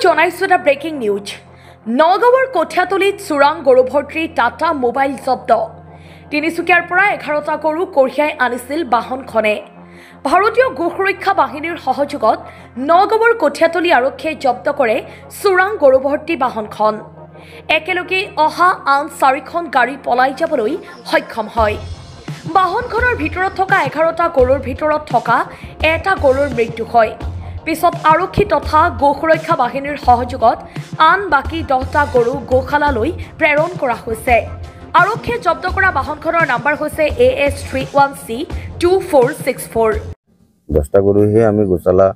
জনাইছো এটা breaking news. নগাঁৱৰ কঠীয়াতলীত চোৰাং গৰুভৰ্তি টাটা মোবাইল জব্দ। তিনিচুকীয়াৰ পৰা 11টা গৰু কঢ়িয়াই আনিছিল বাহনখনে। ভাৰতীয় গো সুৰক্ষা বাহিনীৰ সহযোগত নগাঁৱৰ কঠীয়াতলী আৰক্ষীয়ে জব্দ কৰে চোৰাং গৰুভৰ্তি বাহনখন। একেলগে অহা আন 4খন গাড়ী পলাই যাবলৈ সক্ষম হয়। বাহনখনৰ ভিতৰত থকা 11টা গৰুৰ ভিতৰত থকা এটা গৰুৰ মৃত্যু হয়। পিছত আৰক্ষী তথা গো সুৰক্ষা বাহিনীৰ সহযোগত আন বাকী 10টা গৰু গোশালালৈ প্ৰেৰণ কৰা হৈছে। আৰক্ষীয়ে জব্দ কৰা বাহনখনৰ নম্বৰ হৈছে AS31C2464। 10টা গৰুহে আমি গোশালা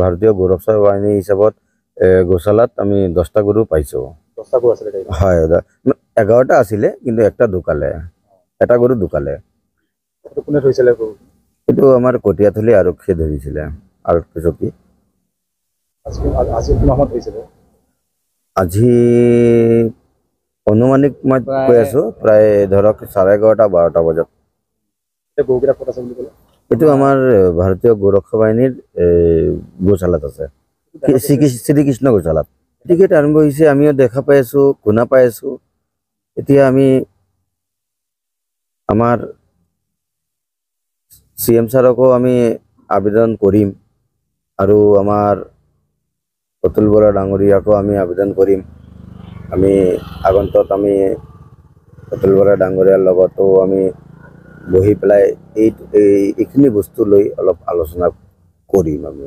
ভাৰতীয় গৌৰক্ষা বাহিনী হিচাপত গোশালাত আমি 10টা গৰু পাইছো। 10টা গৰু আছিল হয় 11টা আছিল কিন্তু একটা ঢুকালে, এটা গৰু ঢুকালে। কোনে ধৰিছিল গৰু? এটো আমাৰ কঠীয়াতলী আৰক্ষীয়ে ধৰিছিল। আৰক্ষী চকী আজি কিমান ধৰিছিল? আজি অনুমানিক মই কৈ আছো প্ৰায় ধৰক 11:30 12টা বজাত। গৰুকেইটা ক'ত আছে বুলি ক'লে? এটো আমাৰ ভাৰতীয় গৌৰক্ষা বাহিনীৰ গোশালাত আছে, শ্ৰীকৃষ্ণ গোশালাত। টিকেট আৰম্ভ হৈছে, আমিও দেখা পাই আছো, শুনা পাই আছো। এতিয়া আমি আমাৰ CM ছাৰকো আমি আবেদন কৰিম আৰু আমাৰ অতুল বৰা ডাঙৰীয়াকো আমি আবেদন কৰিম। আমি আগন্তত আমি অতুল বৰা ডাঙৰীয়াৰ লগতো আমি বহি পেলাই এইখিনি বস্তু লৈ অলপ আলোচনা কৰিম। আমি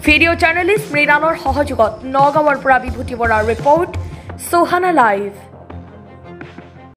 ভিডিঅ' জাৰ্নেলিষ্ট মৃণালৰ সহযোগত নগাঁৱৰ পৰা বিভূতি বৰাৰ ৰিপৰ্ট, সোহানা লাইভ।